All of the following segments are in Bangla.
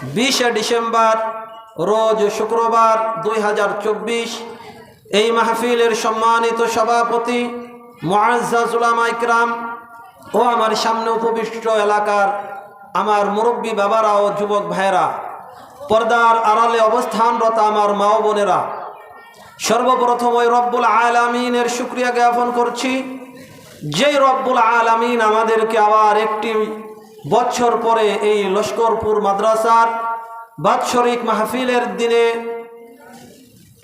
20 ডিসেম্বর রোজ শুক্রবার 2024 এই মাহফিলের সম্মানিত সভাপতি মুআজ্জাজ উলামা ইকরাম ও আমার সামনে উপবিষ্ট এলাকার আমার মুরব্বী বাবারা ও যুবক ভাইরা, পর্দার আড়ালে অবস্থানরত আমার মা ও বোনেরা, সর্বপ্রথম ওই রব্বুল আলামিনের শুকরিয়া জ্ঞাপন করছি, যেই রব্বুল আলামিন আমাদেরকে আবার একটি বছর পরে এই লস্করপুর মাদ্রাসার বাৎসরিক মাহফিলের দিনে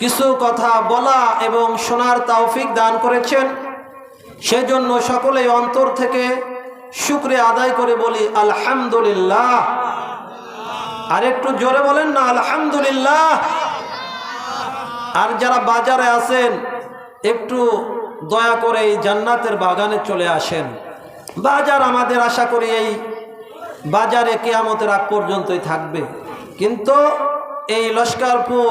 কিছু কথা বলা এবং শোনার তৌফিক দান করেছেন। সেজন্য সকলেই অন্তর থেকে শুকরিয়া আদায় করে বলি আলহামদুলিল্লাহ। আর একটু জোরে বলেন না আলহামদুলিল্লাহ। আর যারা বাজারে আছেন একটু দয়া করে এই জান্নাতের বাগানে চলে আসেন। বাজার আমাদের আশা করি এই বাজারে কিয়ামতের আগ পর্যন্তই থাকবে, কিন্তু এই লস্করপুর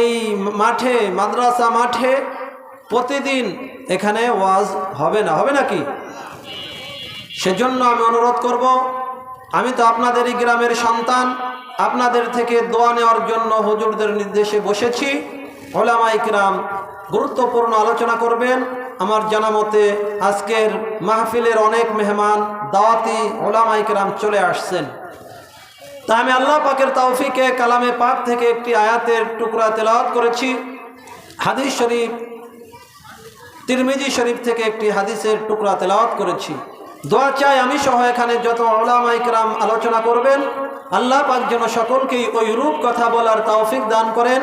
এই মাঠে, মাদ্রাসা মাঠে প্রতিদিন এখানে ওয়াজ হবে না, হবে নাকি? সেজন্য আমি অনুরোধ করব, আমি তো আপনাদেরই গ্রামের সন্তান, আপনাদের থেকে দোয়া নেওয়ার জন্য হুজুরদের নির্দেশে বসেছি। উলামা ইকরাম গুরুত্বপূর্ণ আলোচনা করবেন। আমার জানা মতে আজকের মাহফিলের অনেক মেহমান দাওয়াতি উলামা ইকরাম চলে আসছেন। তা আমি আল্লাহ পাকের তৌফিকে কালামে পাক থেকে একটি আয়াতের টুকরা তেলাওয়াত করেছি। হাদিস শরীফ, তিরমিজি শরীফ থেকে একটি হাদিসের টুকরা তেলাওয়াত করেছি। দোয়া চাই আমি সহ এখানে যত উলামা ইকরাম আলোচনা করবেন, আল্লাহ পাক যেন সকলকেই ওই রূপ কথা বলার তৌফিক দান করেন,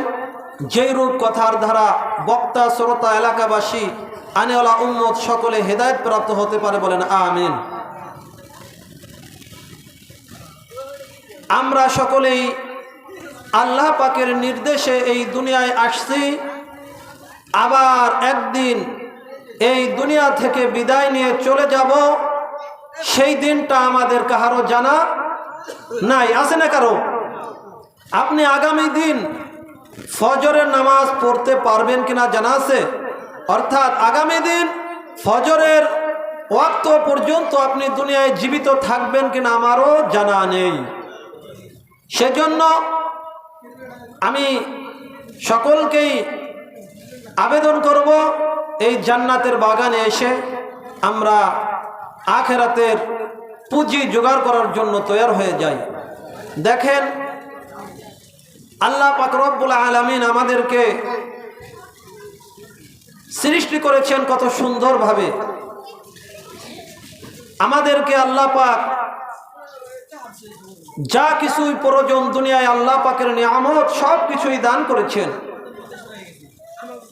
যেই রূপ কথার দ্বারা বক্তা, শ্রোতা, এলাকাবাসী, আনেওয়ালা উম্মত সকলে হেদায়েত প্রাপ্ত হতে পারে, বলেন আমিন। আমরা সকলেই আল্লাহ পাকের নির্দেশে এই দুনিয়ায় আসছি, আবার একদিন এই দুনিয়া থেকে বিদায় নিয়ে চলে যাব। সেই দিনটা আমাদের কারো জানা নাই, আছে না কারো? আপনি আগামী দিন ফজরের নামাজ পড়তে পারবেন কিনা জানা আছে? অর্থাৎ আগামী দিন ফজরের ওয়াক্ত পর্যন্ত আপনি দুনিয়ায় জীবিত থাকবেন কিনা আমারও জানা নেই। সেজন্য আমি সকলকেই আবেদন করব, এই জান্নাতের বাগানে এসে আমরা আখিরাতের পুঁজি জোগাড় করার জন্য তৈরি হয়ে যাই। দেখেন, আল্লাহ পাক রব্বুল আলামিন আমাদেরকে সৃষ্টি করেছেন কত সুন্দরভাবে। আমাদেরকে আল্লাহ পাক যা কিছুই প্রয়োজন দুনিয়ায় আল্লাহ পাকের নিয়ামত সব কিছুই দান করেছেন।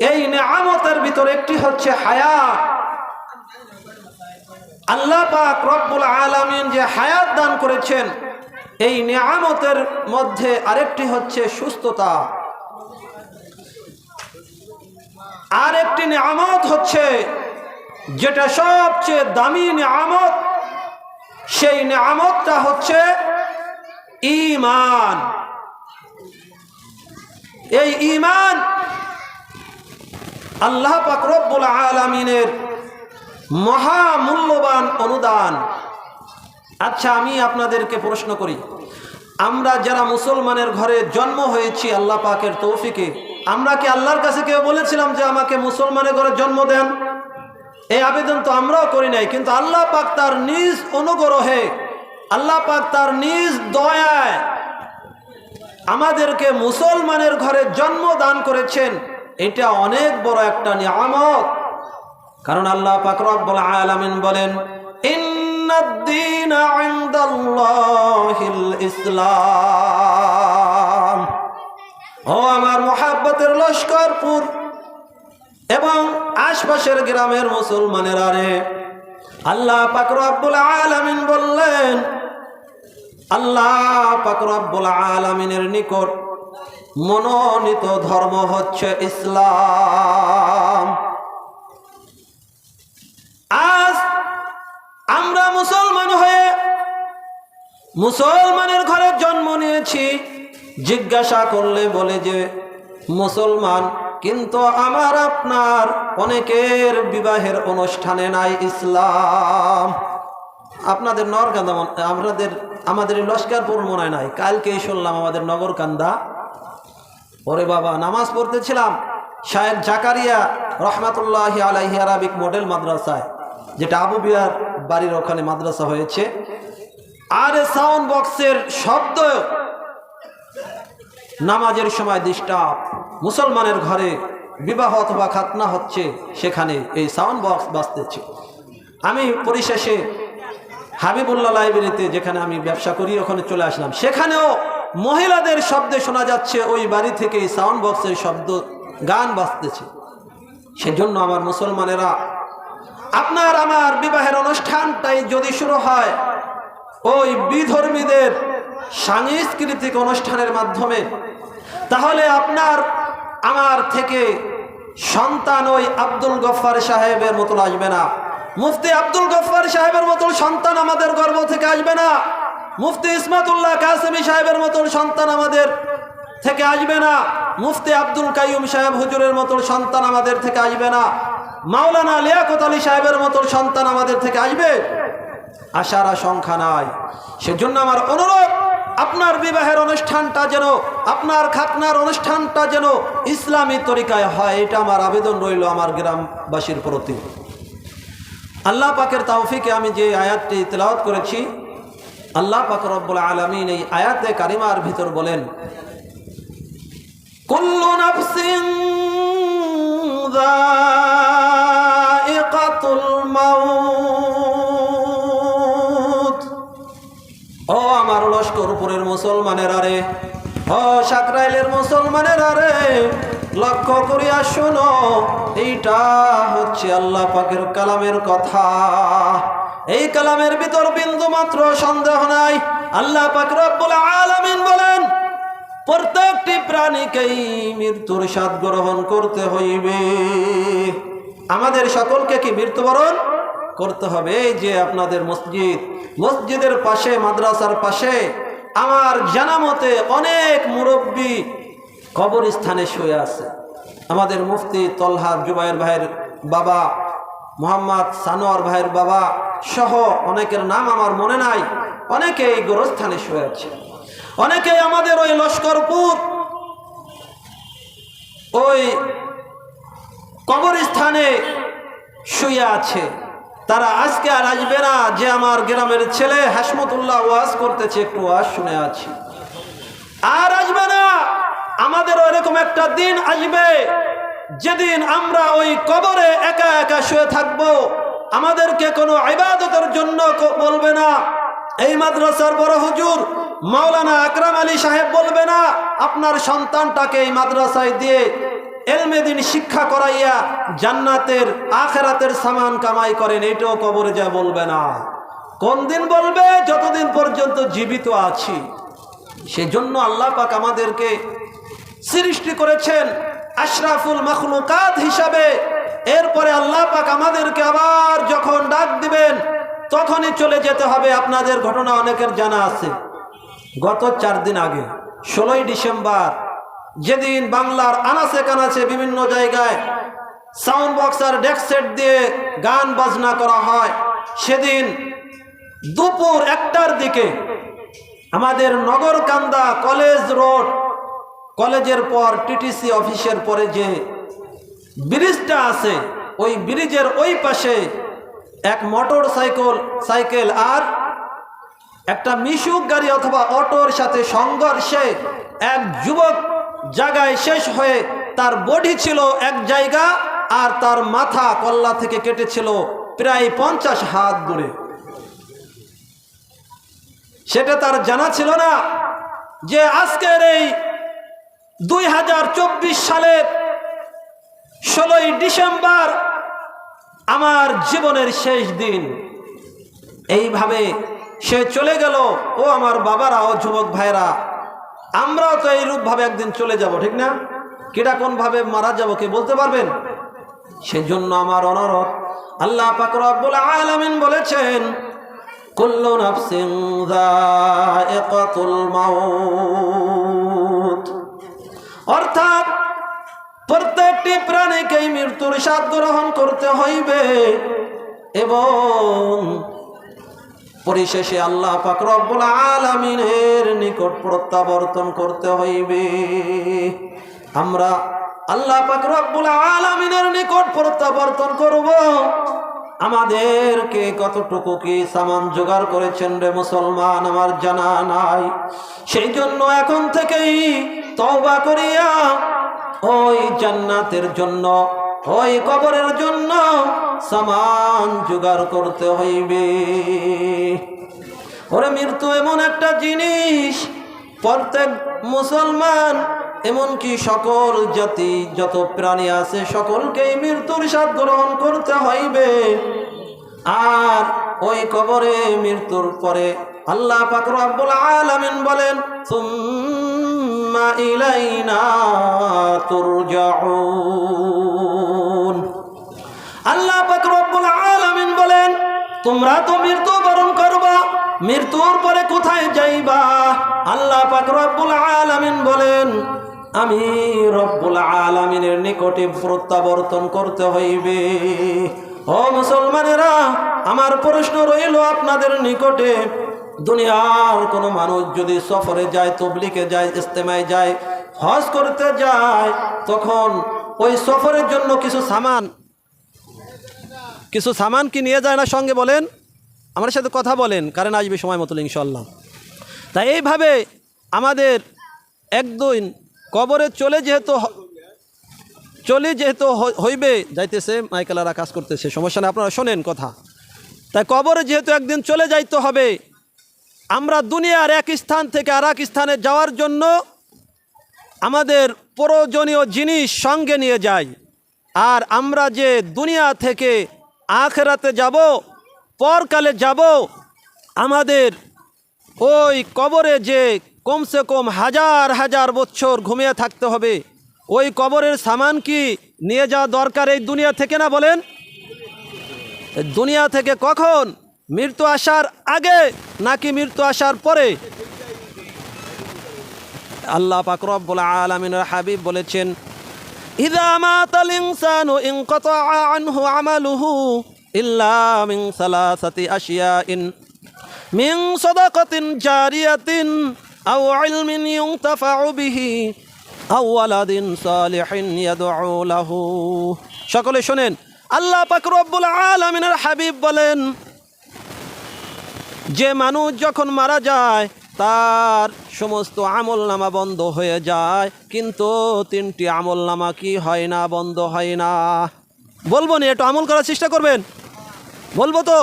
এই নিয়ামতের ভিতরে একটি হচ্ছে হায়াত। আল্লাহ পাক রব্বুল আলামিন যে হায়াত দান করেছেন, এই নিয়ামতের মধ্যে আরেকটি হচ্ছে সুস্থতা। আর একটি নিয়ামত হচ্ছে যেটা সবচেয়ে দামি নিয়ামত, সেই নিয়ামতটা হচ্ছে ঈমান। এই ঈমান আল্লাহ পাক রব্বুল আলামিনের মহামূল্যবান অনুদান। আচ্ছা, আমি আপনাদেরকে প্রশ্ন করি, আমরা যারা মুসলমানের ঘরে জন্ম হয়েছি আল্লাহ পাকের তৌফিকে, আমরা কি আল্লাহর কাছে কেউ বলেছিলাম যে আমাকে মুসলমানের ঘরে জন্ম দেন? এই আবেদন তো আমরাও করি নাই, কিন্তু আল্লাহ পাক তার নিজ অনুগ্রহে, আল্লাহ পাক তার নিজ দয়ায় আমাদেরকে মুসলমানের ঘরে জন্ম দান করেছেন। এটা অনেক বড় একটা নিয়ামত। কারণ আল্লাহ পাক রব্বুল আলামিন বলেন, ইন্নাদ-দীনা ইনদাল্লাহিল ইসলাম। ও আমার মুহাব্বতের লস্করপুর এবং আশপাশের গ্রামের মুসলমানেরা রে, আল্লাহ পাক রব্বুল আলামিন বললেন, আল্লাহ পাক রব্বুল আলামিনের নিকট মনোনীত ধর্ম হচ্ছে ইসলাম। আজ আমরা মুসলমান হয়ে মুসলমানের ঘরে জন্ম নিয়েছি, জিজ্ঞাসা করলে বলে যে মুসলমান, কিন্তু আমার আপনার অনেকের বিবাহের অনুষ্ঠানে নাই ইসলাম। আপনাদের নগরকান্দা আমাদের লস্করপুর মনে হয় নাই, কালকেই শুনলাম আমাদের নগরকান্দা। ওরে বাবা, নামাজ পড়তেছিলাম শায়েখ জাকারিয়া রহমাতুল্লাহি আলাইহি আরাবিক মডেল মাদ্রাসায়, যেটা আবু বিয়ার বাড়ির ওখানে মাদ্রাসা হয়েছে। আর সাউন্ড বক্সের শব্দ নামাজের সময় ডিস্টার্ব। মুসলমানের ঘরে বিবাহ অথবা খাতনা হচ্ছে, সেখানে এই সাউন্ড বক্স বাজতেছে। আমি পরিশেষে হাবিবুল্লাহ লাইব্রেরিতে, যেখানে আমি ব্যবসা করি, ওখানে চলে আসলাম। সেখানেও মহিলাদের শব্দে শোনা যাচ্ছে, ওই বাড়ি থেকে সাউন্ড বক্সের শব্দ, গান বাজতেছে। সেজন্য আমার মুসলমানেরা, আপনার আমার বিবাহের অনুষ্ঠানটাই যদি শুরু হয় ওই বিধর্মীদের সাংস্কৃতিক অনুষ্ঠানের মাধ্যমে, তাহলে আপনার আমার থেকে সন্তান ওই আব্দুল গফফার সাহেবের মতো আসবে না, মুফতি আব্দুল গফফার সাহেবের মতো সন্তান আমাদের গর্ভ থেকে আসবে না, মুফতি ইসমাতুল্লাহ কাসেমি সাহেবের মতো সন্তান আমাদের থেকে আসবে না, মুফতি আব্দুল কাইয়ুম সাহেব হুজুরের মতো সন্তান আমাদের থেকে আসবে না, মাওলানা লিয়াকত আলী সাহেবের মতো সন্তান আমাদের থেকে আসবে, আশার আশঙ্কা নাই। সেজন্য আমার অনুরোধ, আপনার বিবাহের অনুষ্ঠানটা যেন, আপনার খাতনার অনুষ্ঠানটা যেন ইসলামী তরিকায় হয়, এটা আমার আবেদন রইল আমার গ্রামবাসীর প্রতি। আল্লাহ পাকের তৌফিকে আমি যে আয়াতটি তেলাওয়াত করেছি, আল্লাহ পাক রব্বুল আলামিন এই আয়াতে কারিমার ভিতর বলেন, কুল্লু নাফসিন যায়িকাতুল মাউত। ও আমার লস্করপুরের মুসলমানেরা রে, ও সাকরাইলের মুসলমানেরা রে, লক্ষ্য করিয়া শোনো, এইটা হচ্ছে আল্লাহ পাকের কালামের কথা। এই কালামের ভিতর বিন্দু মাত্র সন্দেহ নাই। আল্লাহ পাক রব্বুল আলামিন বলেন, প্রত্যেকটি প্রাণীকেই মৃত্যুর স্বাদ গ্রহণ করতে হইবে। আমাদের সকলকে কি মৃত্যুবরণ করতে হবে? এই যে আপনাদের মসজিদের পাশে, মাদ্রাসার পাশে আমার জানা মতে অনেক মুরব্বী কবরস্থানে শুয়ে আছে। আমাদের মুফতি তলহা জুবায়ের ভাইয়ের বাবা, মোহাম্মদ সানোয়ার ভাইয়ের বাবা সহ অনেকের নাম আমার মনে নাই, অনেকে এই গোরস্থানে শুয়ে আছে। অনেকেই আমাদের ওই লস্করপুর ওই কবরস্থানে শুয়ে আছে। তারা আজকে আর আসবে না যে আমার গ্রামের ছেলে হাসমতুল্লাহ ওয়াজ করতেছে, একটু ওয়াজ শুনে আছি, আর আসবে না। আমাদের এরকম একটা দিন আসবে যেদিন আমরা ওই কবরে একা একা শুয়ে থাকব, আমাদেরকে কোনো ইবাদতের জন্য বলবে না। এই মাদ্রাসার বড় হুজুর মাওলানা আকরাম আলী সাহেব বলবে না, আপনার সন্তানটাকে এই মাদ্রাসায় দিয়ে এলমে দ্বীন শিক্ষা করাইয়া জান্নাতের আখিরাতের সামান কামাই করেন, এটাও কবরে যা বলবে না। কোন দিন বলবে? যতদিন পর্যন্ত জীবিত আছি। সেজন্য আল্লাহ পাক আমাদেরকে সৃষ্টি করেছেন আশরাফুল মাখলুকাত হিসাবে। এরপরে আল্লাহ পাক আমাদেরকে আবার যখন ডাক দিবেন তখনই চলে যেতে হবে। আপনাদের ঘটনা অনেকের জানা আছে, গত 4 দিন আগে 16ই ডিসেম্বর, যেদিন বাংলার আনাচে কানাচে বিভিন্ন জায়গায় সাউন্ড বক্স আর ডেক সেট দিয়ে গান বাজনা করা হয়, সেদিন দুপুর 1টার দিকে আমাদের নগরকান্দা কলেজ রোড, কলেজের পর টিটিসি অফিসের পরে যে ব্রিজটা আছে, ওই ব্রিজের ওই পাশে এক মোটর সাইকেল আর একটা মিশুক গাড়ি অথবা অটোর সাথে সংঘর্ষে এক যুবক জায়গায় শেষ হয়ে তার বডি ছিল এক জায়গা, আর তার মাথা কল্লা থেকে কেটেছিল প্রায় 50 হাত দূরে। সেটা তার জানা ছিল না যে আজকের এই 2024 সালের 16ই ডিসেম্বর আমার জীবনের শেষ দিন। এইভাবে সে চলে গেল। ও আমার বাবারা, ও যুবক ভাইরা, আমরাও তো এইরূপভাবে একদিন চলে যাব, ঠিক না? কেটা কোন ভাবে মারা যাব কে বলতে পারবেন? সেজন্য আমার অনুরোধ, আল্লাহ পাক রব্বুল আলামিন বলেছেন, কুল্লু নাফসিন যায়িকাতুল মাউত, অর্থাৎ প্রত্যেকটি প্রাণীকেই মৃত্যুর স্বাদ গ্রহণ করতে হইবে এবং পরিশেষে আল্লাহ পাক রব্বুল আলামিনের নিকট প্রত্যাবর্তন করতে হইবে। আমরা আল্লাহ পাক রব্বুল আলামিনের নিকট প্রত্যাবর্তন করব। আমাদেরকে কতটুকু কি সামান জোগাড় করেছেন রে মুসলমান আমার জানা নাই। সেই জন্য এখন থেকেই তওবা করিয়া ওই জান্নাতের জন্য, ওই কবরের জন্য সামান জোগাড় করতে হইবে। ওরে মৃত্যু এমন একটা জিনিস, প্রত্যেক মুসলমান এমনকি সকল জাতি যত প্রাণী আছে সকলকেই মৃত্যুর স্বাদ গ্রহণ করতে হইবে। আর ওই কবরে মৃত্যুর পরে আল্লাহ পাক রব্বুল আলামিন বলেন সুম্মা ইলাইনা তুরজাউন। আল্লাহ পাক রব্বুল আলামিন বলেন তোমরা তো মৃত্যু বরণ করবা, মৃত্যুর পরে কোথায় যাইবা? আল্লাহ পাক রব্বুল আলামিন বলেন আমি রব্বুল আলামিনের নিকটে প্রত্যাবর্তন করতে হইবে। ও মুসলমানেরা, আমার প্রশ্ন রইল আপনাদের নিকটে, দুনিয়ার কোনো মানুষ যদি সফরে যায়, তবলিগে যায়, ইস্তেমায় যায়, হজ করতে যায়, তখন ওই সফরের জন্য কিছু সামান কি নিয়ে যায় না সঙ্গে? বলেন, আমার সাথে কথা বলেন, কারণ আসবে সময় মতো ইনশাল্লাহ। তাই এইভাবে আমাদের একদিন কবরে চলে যেহেতু হইবে, যাইতেছে মাইকেলারা কাজ করতেছে, সমস্যা নেই, আপনারা শোনেন কথা। তাই কবরে যেহেতু একদিন চলে যাইতে হবে, আমরা দুনিয়ার এক স্থান থেকে আর এক স্থানে যাওয়ার জন্য আমাদের প্রয়োজনীয় জিনিস সঙ্গে নিয়ে যাই। আর আমরা যে দুনিয়া থেকে আখিরাতে যাব, পরকালে যাব, আমাদের ওই কবরে যে কমসে কম হাজার হাজার বছর ঘুমিয়ে থাকতে হবে, ওই কবরের সামান কি নিয়ে যাওয়া দরকার এই দুনিয়া থেকে না? বলেন, দুনিয়া থেকে কখন? মৃত্যু আসার আগে নাকি মৃত্যু আসার পরে? আল্লাহ পাক রব্বুল আলামিনের হাবিব বলেছেন ইযা মাতাল ইনসানু ইনকাতা আনহু আমালুহু ইল্লা মিন সালাসাতি আশিয়াইন মিন সাদাকাতিন জারিয়াতিন আও ইলমিন ইউনতাফাউ বিহি আও ওয়ালাদিন সালিহিন ইয়াদউ লাহু। সকলে শুনেন, আল্লাহ পাক রব্বুল আলামিনের হাবিব বলেন যে মানুষ যখন মারা যায় তার সমস্ত আমলনামা বন্ধ হয়ে যায়, কিন্তু তিনটি আমলনামা কি হয় না? বন্ধ হয় না। বলবো না, একটু আমল করার চেষ্টা করবেন, বলবো তো।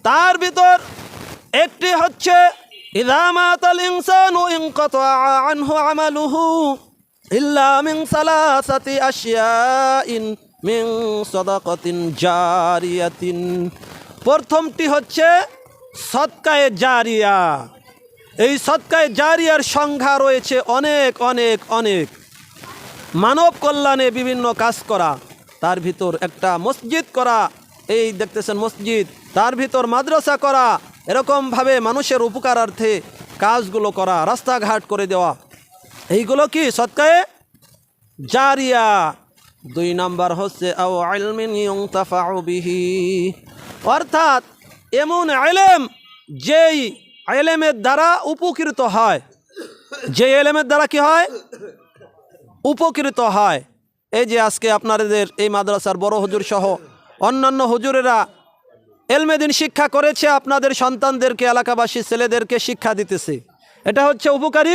তার ভিতর একটি হচ্ছে ইযা মাতাল ইনসানু ইনকাতা আনহু আমালুহু ইল্লা মিন সালাসাতি আশিয়াইন মিন সাদাকাতিন জারিয়াতিন। প্রথমটি হচ্ছে সদকায়ে জারিয়া। এই সদকায়ে জারিয়ার সংখ্যা রয়েছে অনেক অনেক অনেক। মানব কল্যাণে বিভিন্ন কাজ করা, তার ভিতর একটা মসজিদ করা, এই দেখতেছেন মসজিদ, তার ভিতর মাদ্রাসা করা, এরকমভাবে মানুষের উপকারার্থে কাজগুলো করা, রাস্তাঘাট করে দেওয়া, এইগুলো কি সদকায়ে জারিয়া। 2 নাম্বার হচ্ছে আও ইলমিন ইউনতাফাউ বিহি, অর্থাৎ এমন ইলম যেই ইলমের দ্বারা উপকৃত হয়, যে ইলমের দ্বারা কি হয়? উপকৃত হয়। এই যে আজকে আপনাদের এই মাদ্রাসার বড় হুজুর সহ অন্যান্য হুজুরেরা এলমেদিন শিক্ষা করেছে, আপনাদের সন্তানদেরকে, এলাকাবাসী ছেলেদেরকে শিক্ষা দিতেছে, এটা হচ্ছে উপকারী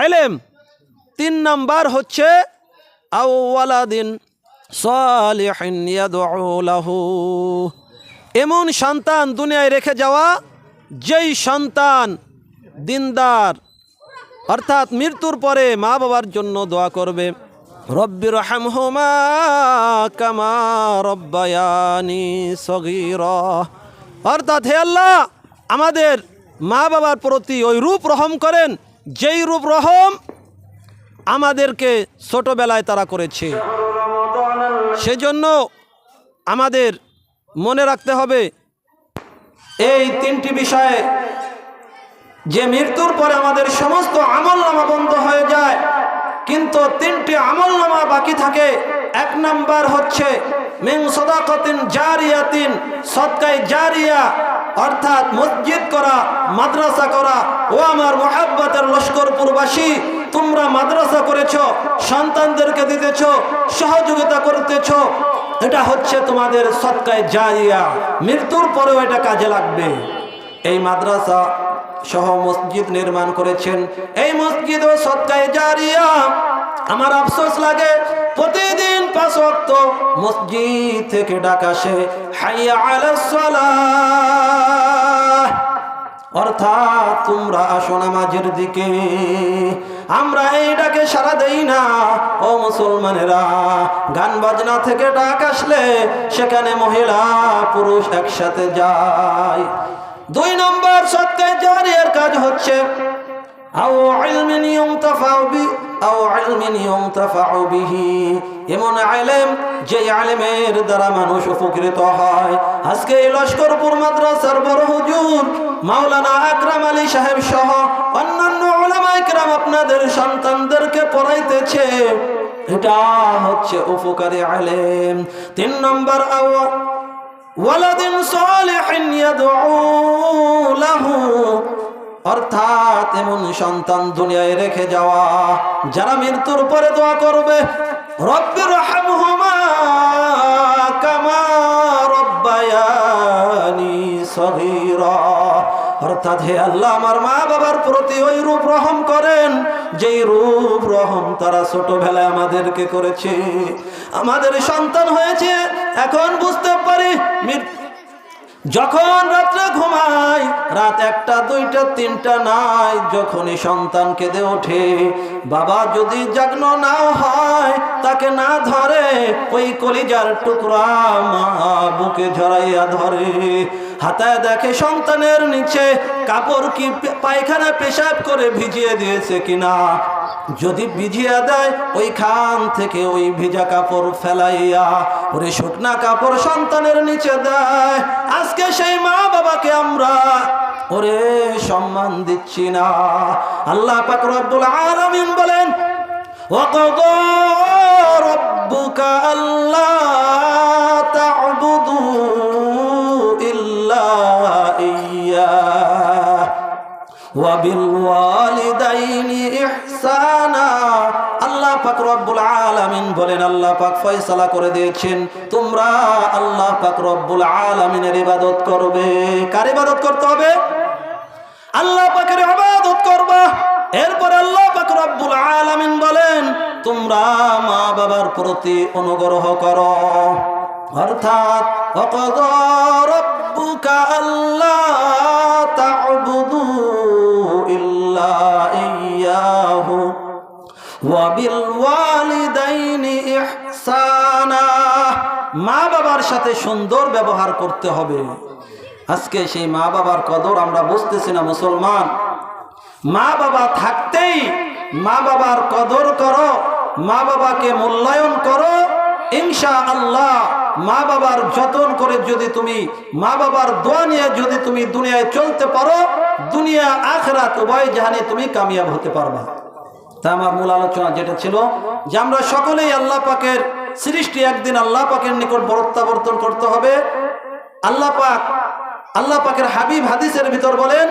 ইলম। 3 নাম্বার হচ্ছে আও ওয়ালাদিন সালিহিন ইয়াদউ লাহু, এমন সন্তান দুনিয়ায় রেখে যাওয়া যেই সন্তান দিনদার, অর্থাৎ মৃত্যুর পরে মা বাবার জন্য দোয়া করবে, রব্বির রহমহুমা কামা রব্বায়ানি সগীরা, অর্থাৎ হে আল্লাহ আমাদের মা বাবার প্রতি ওই রূপ রহম করেন যেই রূপ রহম আমাদেরকে ছোটবেলায় তারা করেছে। সেজন্য আমাদের মনে রাখতে হবে এই 3টি বিষয়ে, যে মৃত্যুর পরে আমাদের সমস্ত আমলনামা বন্ধ হয়ে যায়, কিন্তু তিনটি আমলনামা বাকি থাকে। এক নাম্বার হচ্ছে মিন সাদাকাতিন জারিয়াতিন, সদকায়ে জারিয়া, অর্থাৎ মসজিদ করা, মাদ্রাসা করা। ও আমার মুহাব্বতের লস্করপুরবাসী, তোমরা মাদ্রাসা করেছো, সন্তানদেরকে দিতেছো, সহযোগিতা করতেছো, এটা হচ্ছে তোমাদের সদকায়ে জারিয়া, মৃত্যুর পরেও এটা কাজে লাগবে। এই মাদ্রাসা সহ মসজিদ নির্মাণ করেছেন, এই মসজিদ ও সদকায়ে জারিয়া। আমার আফসোস লাগে, প্রতিদিন 5 ওয়াক্ত মসজিদ থেকে ডাক আসে হাইয়া আলাস সালাহ, অর্থাৎ তোমরা আসো নামাজের দিকে। আমরা এই ডাকে সাড়া দেই না। ও মুসলমানেরা, গান বাজনা থেকে ডাক আসলে সেখানে মহিলা পুরুষ একসাথে যায়। 2 নম্বর সদকায়ে জারিয়ার কাজ হচ্ছে এমন আলেম, যে আলেমের দ্বারা মানুষ উপকৃত হয়। আজকে এই লস্করপুর মাদ্রাসার বড় হুজুর মাওলানা আকরাম আলী সাহেব সহ অন্যান্য উলামায়ে কেরাম আপনাদের সন্তানদেরকে পড়াইতেছে, এটা হচ্ছে উপকারী আলেম। 3 নম্বর ওয়ালাদিন সালিহিন ইয়াদউ লাহু, অর্থাৎ এমন সন্তান দুনিয়ায় রেখে যাওয়া যারা মৃত্যুর পরে দোয়া করবে, রব্বির রহমহুমা কামা রব্বায়ানি সগীরা, অর্থাৎ হে আল্লাহ আমার মা বাবার প্রতি ওই রূপ রহম করেন যেই রূপ রহম তারা ছোটবেলায় আমাদেরকে করেছে। আমাদের সন্তান হয়েছে, এখন বুঝতে পারি যখন রাত্রে ঘুমাই, রাত 1টা 2টা 3টা নাই, যখনই সন্তান কেঁদে ওঠে, বাবা যদি জাগ্ন নাও হয়, তাকে না ধরে, ওই কলিজার টুকরা মা বুকে জড়াইয়া ধরে, হাতায় দেখে সন্তানের নিচে কাপড় কি পায়খানা পেশাব করে ভিজিয়ে দিয়েছে কিনা। যদি ভিজিয়ে দেয়, ওইখান থেকে ওই ভিজা কাপড় ফেলাইয়া ওরে শুকনা কাপড় সন্তানের নিচে দেয়। আজকে সেই মা বাবাকে আমরা ওরে সম্মান দিচ্ছি না। আল্লাহ পাক রব্বুল আলামিন বলেন, ওয়াকাদা রাব্বুকা আল্লা তা'বুদু ইল্লা ইয়্যাহ ওয়া বিল ওয়ালিদাইনি ইহসানা। আল্লাহ পাক রব্বুল আলামিন বলেন, আল্লাহ পাক ফয়সালা করে দিয়েছেন, তোমরা আল্লাহ পাক রব্বুল আলামিনের ইবাদত করবে। কার ইবাদত করতে হবে? আল্লাহ পাকের ইবাদত করবা। এরপর আল্লাহ পাক রব্বুল আলামিন বলেন, তোমরা মা বাবার প্রতি অনুগ্রহ করো, অর্থাৎ ওয়াকাদা রাব্বুকা আল্লা তা'বুদু ইল্লা ইয়্যাহু ওয়া বিল ওয়ালিদাইনি ইহসানা। মা বাবার সাথে সুন্দর ব্যবহার করতে হবে। আজকে সেই মা বাবার কদর আমরা বুঝতেছি না মুসলমান। মা বাবা থাকতেই মা বাবার কদর করো, মা বাবাকে মূল্যায়ন করো, ইনশাআল্লাহ মা বাবার যতন করে যদি তুমি মা বাবার দোয়া নিয়ে যদি তুমি দুনিয়ায় চলতে পারো, দুনিয়া আখিরাত উভয় জাহানে তুমি কামিয়াব হতে পারবা। তা আমার মূল আলোচনা যেটা ছিল যে আমরা সকলেই আল্লাহ পাকের সৃষ্টি, একদিন আল্লাহ পাকের নিকট প্রত্যাবর্তন করতে হবে। আল্লাহ পাকের হাবিব হাদিসের ভিতর বলেন,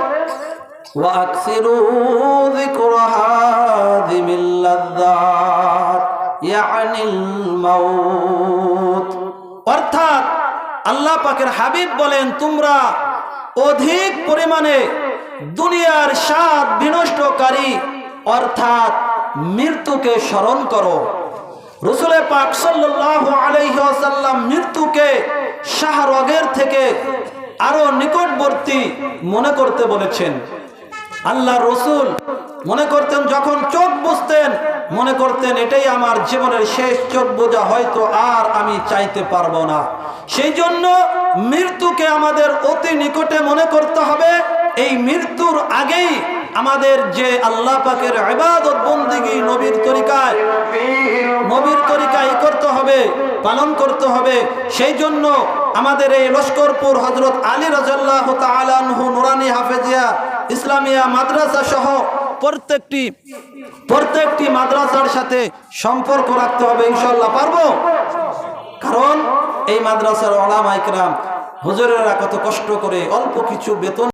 ওয়াকসিরু যিকরা হাযিমিল লাযযাত ইয়ানিল মাউত, অর্থাৎ আল্লাহ পাকের হাবিব বলেন, তোমরা অধিক পরিমাণে দুনিয়ার স্বাদ বিনষ্টকারী অর্থাৎ মৃত্যুকে স্মরণ করো। রাসূল পাক সাল্লাল্লাহু আলাইহি ওয়াসাল্লাম মৃত্যুকে শাহরগের থেকে আরো নিকটবর্তী মনে করতে বলেছেন। আল্লাহ রসুল মনে করতেন, যখন চোখ বুঝতেন মনে করতেন এটাই আমার জীবনের শেষ চোখ বোঝা, হয়তো আর আমি চাইতে পারবো না। সেই জন্য মৃত্যুকে আমাদের অতি নিকটে মনে করতে হবে। এই মৃত্যুর আগেই আমাদের যে আল্লাহ পাকের ইবাদত বন্দেগী নবীর তরিকায় করতে হবে, পালন করতে হবে। সেই জন্য আমাদের এই লস্করপুর হযরত আলী রাদিয়াল্লাহু তাআলা আনহু নুরানি হাফেজিয়া ইসলামিয়া মাদ্রাসা সহ প্রত্যেকটি মাদ্রাসার সাথে সম্পর্ক রাখতে হবে। ইনশাআল্লাহ পারবো, কারণ এই মাদ্রাসার উলামা ইকরাম হুজুরেরা কত কষ্ট করে অল্প কিছু বেতন